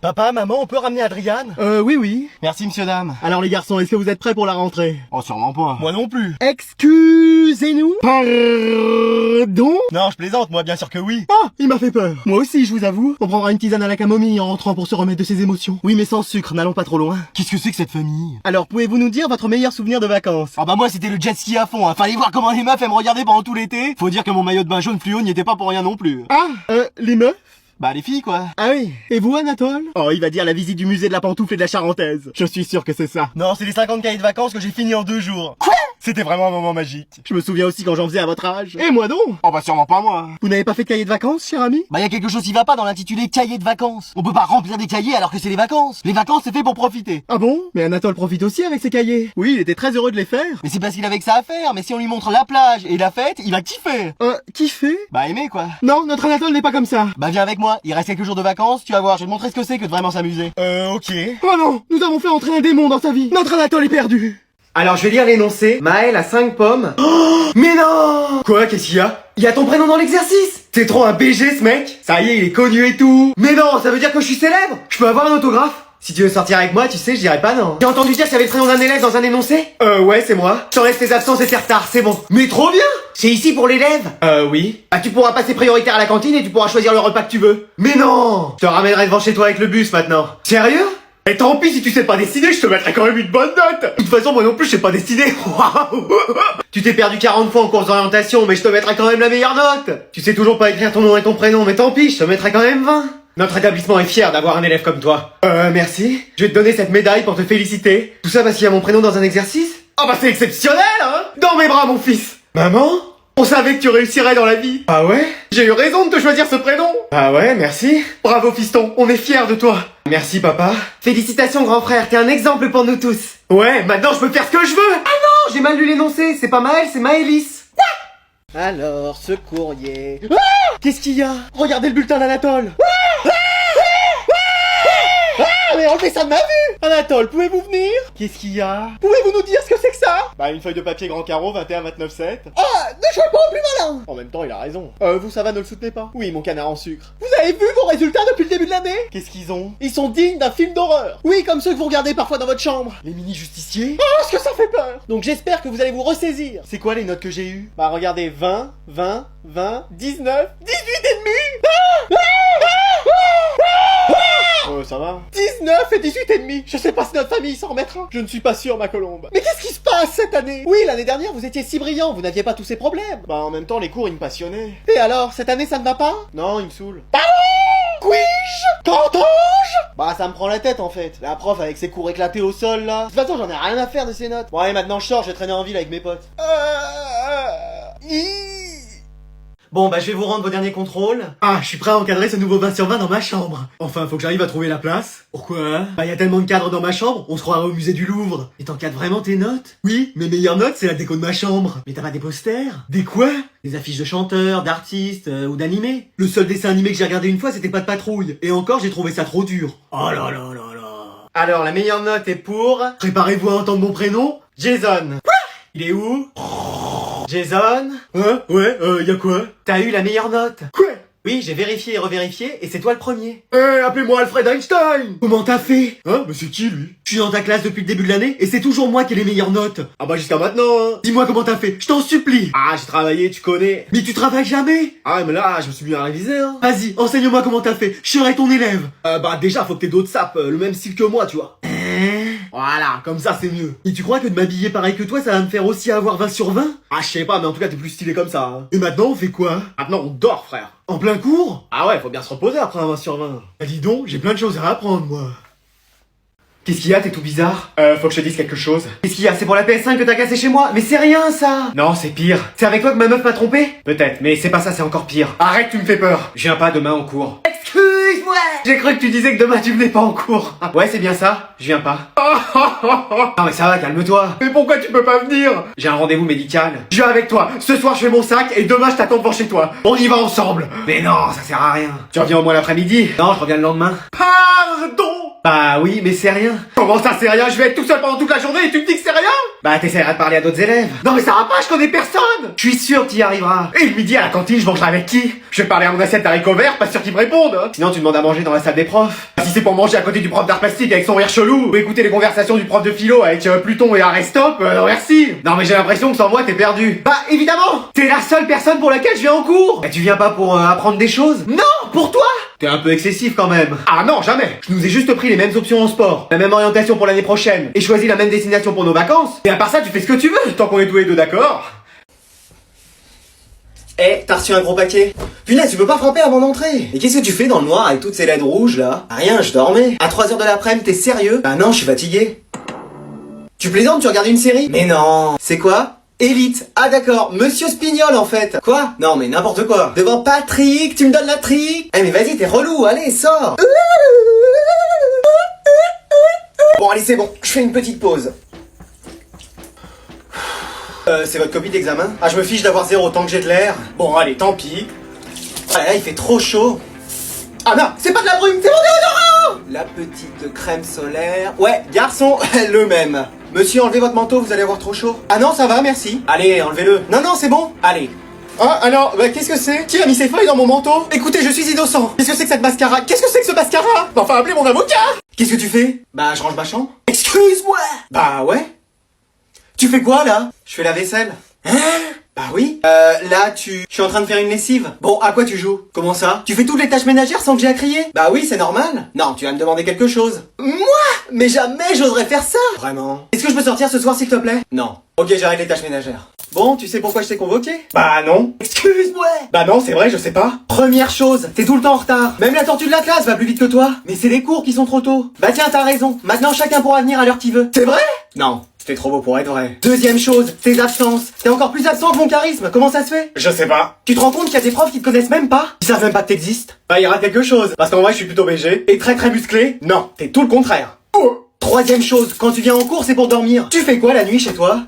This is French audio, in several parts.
Papa, maman, on peut ramener Adriane? Oui. Merci, monsieur, dame. Alors les garçons, est-ce que vous êtes prêts pour la rentrée? Oh, sûrement pas. Moi non plus. Excusez-nous? Pardon? Non, je plaisante, moi, bien sûr que oui. Oh, il m'a fait peur. Moi aussi, je vous avoue. On prendra une tisane à la camomille en rentrant pour se remettre de ses émotions. Oui, mais sans sucre, n'allons pas trop loin. Qu'est-ce que c'est que cette famille? Alors, pouvez-vous nous dire votre meilleur souvenir de vacances? Ah bah moi, c'était le jet ski à fond, hein. Fallait voir comment les meufs, elles me regardaient pendant tout l'été. Faut dire que mon maillot de bain jaune fluo n'y était pas pour rien non plus. Ah, les meufs? Bah, les filles, quoi. Ah oui. Et vous, Anatole? Oh, il va dire la visite du musée de la pantoufle et de la Charentaise. Je suis sûr que c'est ça. Non, c'est les 50 cahiers de vacances que j'ai fini en 2 jours. Quoi? C'était vraiment un moment magique. Je me souviens aussi quand j'en faisais à votre âge. Et moi donc? Oh bah sûrement pas moi. Vous n'avez pas fait de cahier de vacances, cher ami? Bah y a quelque chose qui va pas dans l'intitulé cahier de vacances. On peut pas remplir des cahiers alors que c'est les vacances. Les vacances c'est fait pour profiter. Ah bon? Mais Anatole profite aussi avec ses cahiers. Oui, il était très heureux de les faire. Mais c'est parce qu'il avait que ça à faire. Mais si on lui montre la plage et la fête, il va kiffer. Kiffer? Bah aimer quoi. Non, notre Anatole n'est pas comme ça. Bah viens avec moi, il reste quelques jours de vacances, tu vas voir, je vais te montrer ce que c'est que de vraiment s'amuser. Ok. Oh non, nous avons fait entrer un démon dans sa vie. Notre Anatole est perdu. Alors je vais lire l'énoncé. Maël a 5 pommes. Oh, mais non! Quoi, qu'est-ce qu'il y a? Il y a ton prénom dans l'exercice! C'est trop un BG ce mec! Ça y est, il est connu et tout! Mais non, ça veut dire que je suis célèbre! Je peux avoir un autographe? Si tu veux sortir avec moi, tu sais, je dirais pas non. J'ai entendu dire qu'il y avait le prénom d'un élève dans un énoncé? Ouais, c'est moi. Je t'enlève tes absences et tes retards, c'est bon. Mais trop bien! C'est ici pour l'élève? Oui. Bah tu pourras passer prioritaire à la cantine et tu pourras choisir le repas que tu veux. Mais non! Je te ramènerai devant chez toi avec le bus maintenant. Sérieux? Et tant pis si tu sais pas dessiner, je te mettrai quand même une bonne note. De toute façon, moi non plus, je sais pas dessiner. Waouh. Tu t'es perdu 40 fois en course d'orientation, mais je te mettrai quand même la meilleure note. Tu sais toujours pas écrire ton nom et ton prénom, mais tant pis, je te mettrai quand même 20. Notre établissement est fier d'avoir un élève comme toi. Merci. Je vais te donner cette médaille pour te féliciter. Tout ça parce qu'il y a mon prénom dans un exercice? Oh bah c'est exceptionnel, hein. Dans mes bras, mon fils. Maman? On savait que tu réussirais dans la vie. Ah ouais? J'ai eu raison de te choisir ce prénom. Ah ouais, merci. Bravo fiston, on est fiers de toi. Merci papa. Félicitations grand frère, t'es un exemple pour nous tous. Ouais, maintenant je peux faire ce que je veux. Ah non, j'ai mal lu l'énoncé, c'est pas Maël, c'est Maëlys. Alors, ce courrier... Ah, qu'est-ce qu'il y a? Regardez le bulletin d'Anatole. Mais enlevez ça de ma vue! Anatole, pouvez-vous venir? Qu'est-ce qu'il y a? Pouvez-vous nous dire ce que c'est que ça? Bah une feuille de papier grand carreau 21-29-7. Ah, ne jouez pas au plus malin! En même temps, il a raison. Vous ça va, ne le soutenez pas? Oui, mon canard en sucre. Vous avez vu vos résultats depuis le début de l'année? Qu'est-ce qu'ils ont? Ils sont dignes d'un film d'horreur. Oui, comme ceux que vous regardez parfois dans votre chambre. Les mini-justiciers? Oh, ce que ça fait peur! Donc j'espère que vous allez vous ressaisir. C'est quoi les notes que j'ai eues? Bah regardez, 20, 20, 20, 19, 18 et demi! Ça va? 19 et 18 et demi. Je sais pas si notre famille s'en remettra. Je ne suis pas sûr, ma colombe. Mais qu'est-ce qui se passe cette année? Oui, l'année dernière, vous étiez si brillant, vous n'aviez pas tous ces problèmes. Bah, en même temps, les cours, ils me passionnaient. Et alors, cette année, ça ne va pas? Non, il me saoule. Pardon? Couige? Qu'entends-je? Bah, ça me prend la tête, en fait. La prof, avec ses cours éclatés au sol, là. De toute façon, j'en ai rien à faire de ces notes. Bon, allez, maintenant, je sors, je vais traîner en ville avec mes potes. Bon, bah je vais vous rendre vos derniers contrôles. Ah, je suis prêt à encadrer ce nouveau 20 sur 20 dans ma chambre. Enfin, faut que j'arrive à trouver la place. Pourquoi? Bah y a tellement de cadres dans ma chambre, on se croirait au musée du Louvre. Et t'encadres vraiment tes notes? Oui, mes meilleures notes, c'est la déco de ma chambre. Mais t'as pas des posters? Des quoi? Des affiches de chanteurs, d'artistes ou d'animés. Le seul dessin animé que j'ai regardé une fois, c'était Pas de patrouille. Et encore, j'ai trouvé ça trop dur. Oh là là là là. Alors, la meilleure note est pour... Préparez-vous à entendre mon prénom, Jason. Quoi? Il est où? Jason? Ouais, y'a quoi? T'as eu la meilleure note. Quoi? Oui, j'ai vérifié et revérifié, et c'est toi le premier. Appelez-moi Alfred Einstein. Comment t'as fait? Mais c'est qui, lui? Je suis dans ta classe depuis le début de l'année, et c'est toujours moi qui ai les meilleures notes. Ah bah jusqu'à maintenant, hein. Dis-moi comment t'as fait, je t'en supplie. Ah, j'ai travaillé, tu connais. Mais tu travailles jamais? Ah, mais là, je me suis mis à réviser, hein. Vas-y, enseigne-moi comment t'as fait, je serai ton élève. Bah déjà, faut que t'aies d'autres sapes, le même style que moi, tu vois. Voilà, comme ça c'est mieux. Et tu crois que de m'habiller pareil que toi, ça va me faire aussi avoir 20 sur 20? Ah, je sais pas, mais en tout cas, t'es plus stylé comme ça, hein. Et maintenant, on fait quoi? Maintenant, on dort, frère. En plein cours? Ah ouais, faut bien se reposer après un 20 sur 20. Bah dis donc, j'ai plein de choses à apprendre, moi. Qu'est-ce qu'il y a, t'es tout bizarre? Faut que je te dise quelque chose. Qu'est-ce qu'il y a? C'est pour la PS5 que t'as cassé chez moi? Mais c'est rien, ça! Non, c'est pire. C'est avec toi que ma meuf m'a trompé? Peut-être, mais c'est pas ça, c'est encore pire. Arrête, tu me fais peur. Je viens pas demain en cours. Excuse-moi! J'ai cru que tu disais que demain tu venais pas en cours. Ouais, c'est bien ça, je viens pas. Non mais ça va, calme-toi. Mais pourquoi tu peux pas venir? J'ai un rendez-vous médical. Je viens avec toi. Ce soir je fais mon sac et demain je t'attends devant chez toi. On y va ensemble. Mais non, ça sert à rien. Tu reviens au moins l'après-midi? Non, je reviens le lendemain. Pardon? Bah oui, mais c'est rien. Comment ça c'est rien? Je vais être tout seul pendant toute la journée et tu me dis que c'est rien? Bah t'essaieras de parler à d'autres élèves. Non mais ça va pas, je connais personne. Je suis sûr que t'y arriveras. Et le midi à la cantine, je mangerai avec qui? Je vais parler à mon assiette d'haricots verts, pas sûr qu'ils me répondent. Sinon tu demandes à manger dans la salle des profs. Si c'est pour manger à côté du prof d'art plastique avec son rire chelou, ou écouter les conversations du prof de philo avec Pluton et Aristote, non merci. Non mais j'ai l'impression que sans moi t'es perdu. Bah évidemment, t'es la seule personne pour laquelle je viens en cours. Et tu viens pas pour apprendre des choses? Non, pour toi. T'es un peu excessif quand même. Ah non, jamais. Je nous ai juste pris les mêmes options en sport, la même orientation pour l'année prochaine, et choisi la même destination pour nos vacances. Et à part ça, tu fais ce que tu veux, tant qu'on est tous les deux d'accord. Eh, t'as reçu un gros paquet? Punaise, tu peux pas frapper avant d'entrer. Et qu'est-ce que tu fais dans le noir avec toutes ces LED rouges là? Rien, je dormais. À 3h de l'après-midi, t'es sérieux? Bah non, je suis fatigué. Tu plaisantes, tu regardes une série? Mais non. C'est quoi? Élite. Ah d'accord, Monsieur Spignol en fait. Quoi? Non mais n'importe quoi. Devant Patrick, tu me donnes la trique? Eh mais vas-y, t'es relou, allez, sors. Bon allez, c'est bon, je fais une petite pause. C'est votre copie d'examen? Ah, je me fiche d'avoir 0 tant que j'ai de l'air. Bon, allez, tant pis. Ah là, il fait trop chaud. Ah non, c'est pas de la brume, c'est mon déodorant! La petite crème solaire. Ouais, garçon, le même. Monsieur, enlevez votre manteau, vous allez avoir trop chaud. Ah non, ça va, merci. Allez, enlevez-le. Non, non, c'est bon. Allez. Ah, alors, bah, qu'est-ce que c'est? Qui a mis ses feuilles dans mon manteau? Écoutez, je suis innocent. Qu'est-ce que c'est que cette mascara? Qu'est-ce que c'est que ce mascara? Enfin, appelez mon avocat! Qu'est-ce que tu fais? Bah, je range ma chambre. Excuse-moi! Bah, ouais. Tu fais quoi, là? Je fais la vaisselle. Hein? Bah oui. Là, je suis en train de faire une lessive. Bon, à quoi tu joues? Comment ça? Tu fais toutes les tâches ménagères sans que j'ai à crier? Bah oui, c'est normal. Non, tu vas me demander quelque chose. Moi? Mais jamais j'oserais faire ça! Vraiment? Est-ce que je peux sortir ce soir, s'il te plaît? Non. Ok, j'arrête les tâches ménagères. Bon, tu sais pourquoi je t'ai convoqué? Bah non. Excuse-moi. Bah non, c'est vrai, je sais pas. Première chose, t'es tout le temps en retard. Même la tortue de la classe va plus vite que toi. Mais c'est les cours qui sont trop tôt. Bah tiens, t'as raison. Maintenant, chacun pourra venir à l'heure qu'il veut. C'est vrai? Non. C'était trop beau pour être vrai. Deuxième chose, tes absences. T'es encore plus absent que mon charisme. Comment ça se fait? Je sais pas. Tu te rends compte qu'il y a des profs qui te connaissent même pas? Ils savent même pas que t'existes? Bah, il y aura quelque chose. Parce qu'en vrai, je suis plutôt BG. Et très très musclé. Non, t'es tout le contraire. Oh. Troisième chose, quand tu viens en cours, c'est pour dormir. Tu fais quoi la nuit chez toi?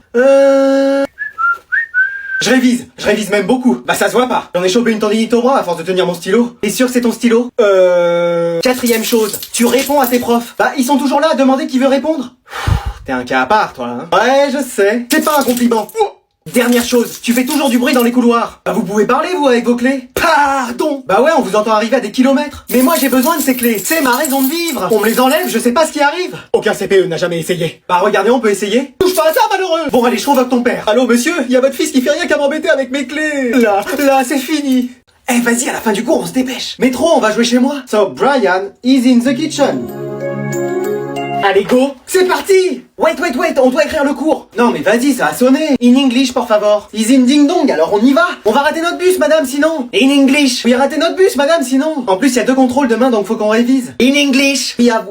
Je révise même beaucoup. Bah ça se voit pas. J'en ai chopé une tendinite au bras à force de tenir mon stylo. T'es sûr que c'est ton stylo? Quatrième chose, tu réponds à tes profs. Bah ils sont toujours là à demander qui veut répondre. T'es un cas à part toi, hein. Ouais, je sais. C'est pas un compliment. Dernière chose, tu fais toujours du bruit dans les couloirs. Bah vous pouvez parler vous avec vos clés? Pardon. Bah ouais, on vous entend arriver à des kilomètres. Mais moi j'ai besoin de ces clés, c'est ma raison de vivre. On me les enlève, je sais pas ce qui arrive. Aucun CPE n'a jamais essayé. Bah regardez, on peut essayer. Touche pas à ça malheureux. Bon allez, je convoque ton père. Allô monsieur, il y a votre fils qui fait rien qu'à m'embêter avec mes clés. Là, c'est fini. Eh vas-y, à la fin du cours on se dépêche. Métro, on va jouer chez moi. So Brian is in the kitchen. Allez go, c'est parti. Wait, on doit écrire le cours. Non mais vas-y, ça a sonné. In English, por favor. Is in ding dong, alors on y va. On va rater notre bus, madame, sinon. In English. Oui, rater notre bus, madame, sinon. En plus, il y a 2 contrôles demain, donc faut qu'on révise. In English. We have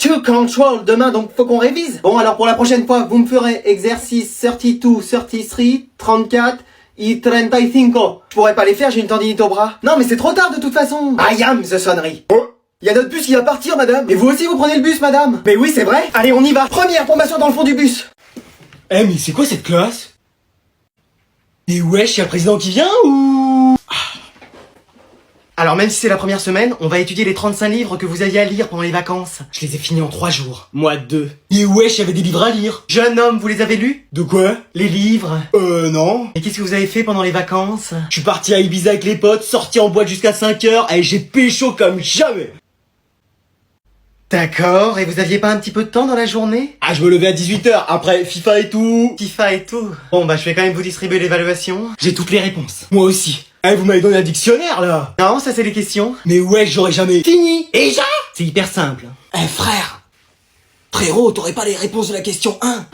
2 control demain, donc faut qu'on révise. Bon, alors pour la prochaine fois, vous me ferez exercice 32, 33, 34 et 35. Je pourrais pas les faire, j'ai une tendinite au bras. Non mais c'est trop tard de toute façon. I am the sonnerie. Il y a notre bus qui va partir, madame. Et vous aussi, vous prenez le bus, madame. Mais oui, c'est vrai. Allez, on y va. Première formation dans le fond du bus. Eh, mais c'est quoi cette classe? Et wesh, y'a le président qui vient ou... Alors même si c'est la première semaine, on va étudier les 35 livres que vous aviez à lire pendant les vacances. Je les ai finis en 3 jours. Moi 2. Et wesh, y'avait des livres à lire. Jeune homme, vous les avez lus? De quoi? Les livres. Non. Et qu'est-ce que vous avez fait pendant les vacances? Je suis parti à Ibiza avec les potes, sorti en boîte jusqu'à 5h, et j'ai pécho comme jamais. D'accord, et vous aviez pas un petit peu de temps dans la journée? Ah, je me levais à 18h, après FIFA et tout. FIFA et tout. Bon bah je vais quand même vous distribuer l'évaluation. J'ai toutes les réponses. Moi aussi. Eh, vous m'avez donné un dictionnaire, là. Non, ça c'est les questions. Mais ouais, j'aurais jamais... Fini. Et déjà? C'est hyper simple. Eh, frère. Frérot, t'aurais pas les réponses de la question 1?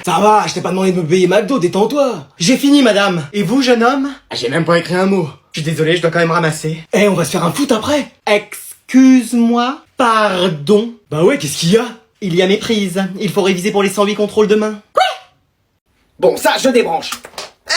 Ça va, je t'ai pas demandé de me payer McDo, détends-toi. J'ai fini, madame. Et vous, jeune homme? Ah, j'ai même pas écrit un mot. Je suis désolé, je dois quand même ramasser. Eh, on va se faire un foot après. Excuse-moi. Pardon. Bah ouais, qu'est-ce qu'il y a? Il y a méprise. Il faut réviser pour les 108 contrôles demain. Quoi? Bon, ça, je débranche.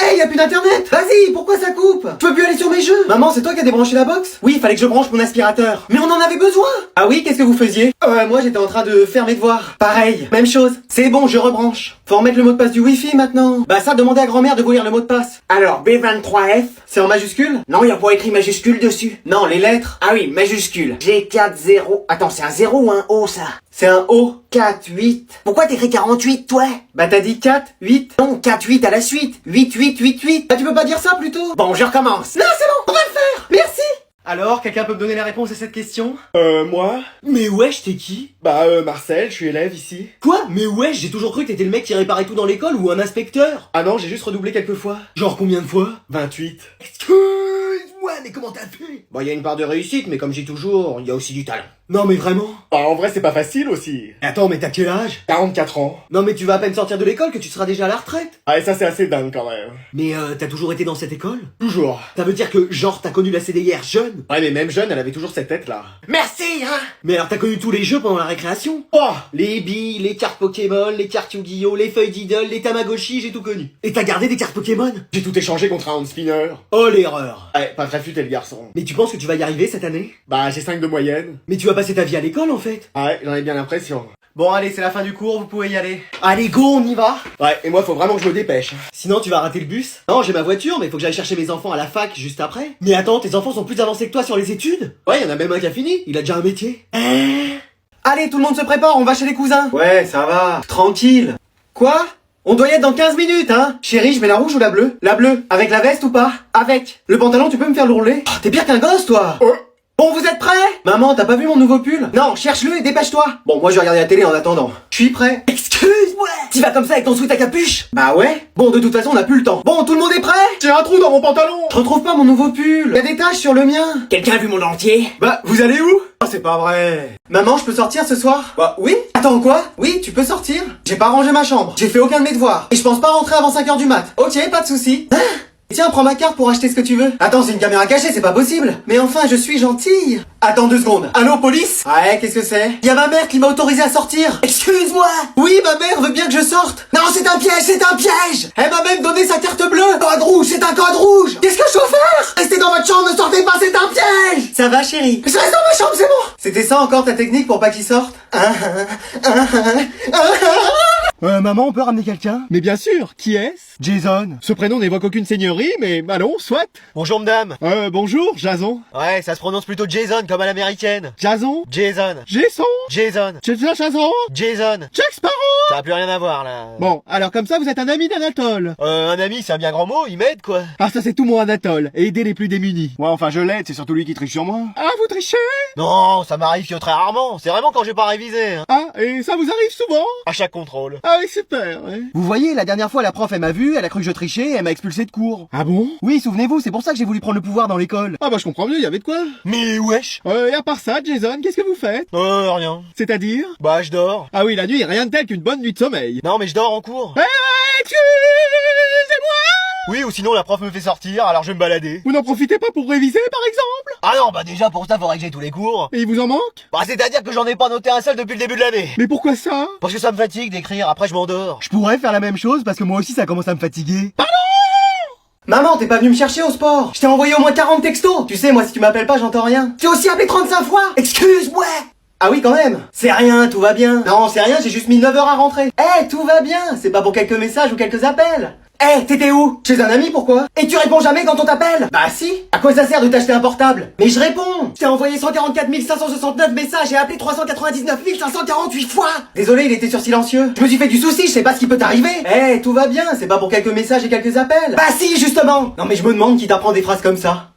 Hey, y a plus d'internet. Vas-y, pourquoi ça coupe? Je peux plus aller sur mes jeux. Maman, c'est toi qui as débranché la box? Oui, il fallait que je branche mon aspirateur. Mais on en avait besoin. Ah oui, qu'est-ce que vous faisiez? Moi, j'étais en train de faire mes devoirs. Pareil, même chose. C'est bon, je rebranche. Faut remettre le mot de passe du Wi-Fi maintenant. Bah ça, demandez à grand-mère de vous lire le mot de passe. Alors, B23F. C'est en majuscule? Non, y a pas écrit majuscule dessus. Non, les lettres. Ah oui, majuscule. G40. Attends, c'est un 0 ou un O, ça? C'est un O. 4, 8. Pourquoi t'écris 48, toi? Bah t'as dit 4, 8. Non, 4, 8 à la suite. 8, 8, 8, 8. Bah tu peux pas dire ça plutôt? Bon, je recommence. Non, c'est bon, on va le faire. Merci. Alors, quelqu'un peut me donner la réponse à cette question? Moi? Mais wesh, t'es qui? Bah, Marcel, je suis élève ici. Quoi? Mais wesh, j'ai toujours cru que t'étais le mec qui réparait tout dans l'école ou un inspecteur. Ah non, j'ai juste redoublé quelques fois. Genre combien de fois? 28. Excuse-moi, mais comment t'as fait? Bah, y a une part de réussite, mais comme j'ai toujours, y a aussi du talent. Non mais vraiment? Bah en vrai c'est pas facile aussi. Attends mais t'as quel âge? 44 ans. Non mais tu vas à peine sortir de l'école que tu seras déjà à la retraite. Ah et ça c'est assez dingue quand même. Mais t'as toujours été dans cette école? Toujours. Ça veut dire que genre t'as connu la CDIR jeune? Ouais mais même jeune elle avait toujours cette tête là. Merci hein. Mais alors t'as connu tous les jeux pendant la récréation? Oh les billes, les cartes Pokémon, les cartes Yu-Gi-Oh, les feuilles d'idole, les Tamagotchi, j'ai tout connu. Et t'as gardé des cartes Pokémon? J'ai tout échangé contre un hand spinner. Oh l'erreur. Ouais pas très futé le garçon. Mais tu penses que tu vas y arriver cette année? Bah j'ai 5 de moyenne. Mais tu vas passer ta vie à l'école en fait. Ah ouais, j'en ai bien l'impression. Bon allez, c'est la fin du cours, vous pouvez y aller. Allez go, on y va. Ouais, et moi faut vraiment que je me dépêche. Sinon tu vas rater le bus. Non, j'ai ma voiture, mais faut que j'aille chercher mes enfants à la fac juste après. Mais attends, tes enfants sont plus avancés que toi sur les études? Ouais, y en a même un qui a fini, il a déjà un métier. Allez, tout le monde se prépare, on va chez les cousins. Ouais, ça va, tranquille. Quoi? On doit y être dans 15 minutes, hein. Chérie, je mets la rouge ou la bleue? La bleue. Avec la veste ou pas? Avec. Le pantalon, tu peux me faire le rouler? Oh, t'es pire qu'un gosse, toi. Bon, vous êtes prêts? Maman, t'as pas vu mon nouveau pull? Non, cherche-le et dépêche-toi. Bon, moi je vais regarder la télé en attendant. Je suis prêt. Excuse-moi. T'y vas comme ça avec ton sweat à capuche? Bah ouais. Bon, de toute façon, on a plus le temps. Bon, tout le monde est prêt? J'ai un trou dans mon pantalon. Je retrouve pas mon nouveau pull. Y a des taches sur le mien. Quelqu'un a vu mon dentier? Bah, vous allez où? Oh, c'est pas vrai. Maman, je peux sortir ce soir? Bah, oui. Attends, quoi? Oui, tu peux sortir. J'ai pas rangé ma chambre. J'ai fait aucun de mes devoirs. Et je pense pas rentrer avant 5h du mat. Ok, pas de soucis. Tiens, prends ma carte pour acheter ce que tu veux. Attends, c'est une caméra cachée, c'est pas possible. Mais enfin, je suis gentille. Attends 2 secondes. Allô, police? Ouais, qu'est-ce que c'est? Y a ma mère qui m'a autorisé à sortir. Excuse-moi. Oui, ma mère veut bien que je sorte. Non, c'est un piège, c'est un piège. Elle m'a même donné sa carte bleue. Code rouge, c'est un code rouge. Qu'est-ce que je dois faire? Restez dans votre chambre, ne sortez pas, c'est un piège. Ça va, chérie? Je reste dans ma chambre, c'est bon. C'était ça encore ta technique pour pas qu'il sorte? Maman, on peut ramener quelqu'un? Mais bien sûr, qui est-ce? Jason. Ce prénom n'évoque aucune seigneurie, mais allons, soit. Bonjour, madame. Bonjour, Jason. Ouais, ça se prononce plutôt Jason comme à l'américaine. Jason? Jason. Jason? Jason. Jason? Jason. Jack Sparrow? Ça a plus rien à voir, là. Bon, alors comme ça, vous êtes un ami d'Anatole. Un ami, c'est un bien grand mot, il m'aide, quoi. Ah, ça c'est tout mon Anatole, et aider les plus démunis. Ouais, enfin je l'aide, c'est surtout lui qui triche sur moi. Ah, vous trichez? Non, ça m'arrive que très rarement. C'est vraiment quand j'ai pas révisé, hein. Ah, et ça vous arrive souvent? À chaque contrôle. Ah oui, super, ouais. Vous voyez, la dernière fois, la prof, elle m'a vu, elle a cru que je trichais, et elle m'a expulsé de cours. Ah bon? Oui, souvenez-vous, c'est pour ça que j'ai voulu prendre le pouvoir dans l'école. Ah bah je comprends mieux, il y avait de quoi. Mais wesh. Et à part ça, Jason, qu'est-ce que vous faites? Rien. C'est-à-dire? Bah, je dors. Ah oui, la nuit, rien de tel qu'une bonne nuit de sommeil. Non, mais je dors en cours. Excusez-moi! Oui, ou sinon la prof me fait sortir, alors je vais me balader. Vous n'en profitez pas pour réviser, par exemple? Ah non, bah déjà pour ça faudrait que j'aie tous les cours. Et il vous en manque? Bah c'est-à-dire que j'en ai pas noté un seul depuis le début de l'année. Mais pourquoi ça? Parce que ça me fatigue d'écrire, après je m'endors. Je pourrais faire la même chose parce que moi aussi ça commence à me fatiguer. Pardon! Maman, t'es pas venu me chercher au sport. Je t'ai envoyé au moins 40 textos. Tu sais, moi si tu m'appelles pas, j'entends rien. Tu t'es aussi appelé 35 fois. Excuse-moi. Ah oui, quand même. C'est rien, tout va bien. Non, c'est rien, j'ai juste mis 9 heures à rentrer. Tout va bien. C'est pas pour quelques messages ou quelques appels. T'étais où? Chez un ami, pourquoi? Et tu réponds jamais quand on t'appelle? Bah si. À quoi ça sert de t'acheter un portable? Mais je réponds. Je t'ai envoyé 144 569 messages et appelé 399 548 fois. Désolé, il était sur silencieux. Je me suis fait du souci, je sais pas ce qui peut t'arriver. Tout va bien, c'est pas pour quelques messages et quelques appels. Bah si, justement. Non mais je me demande qui t'apprend des phrases comme ça.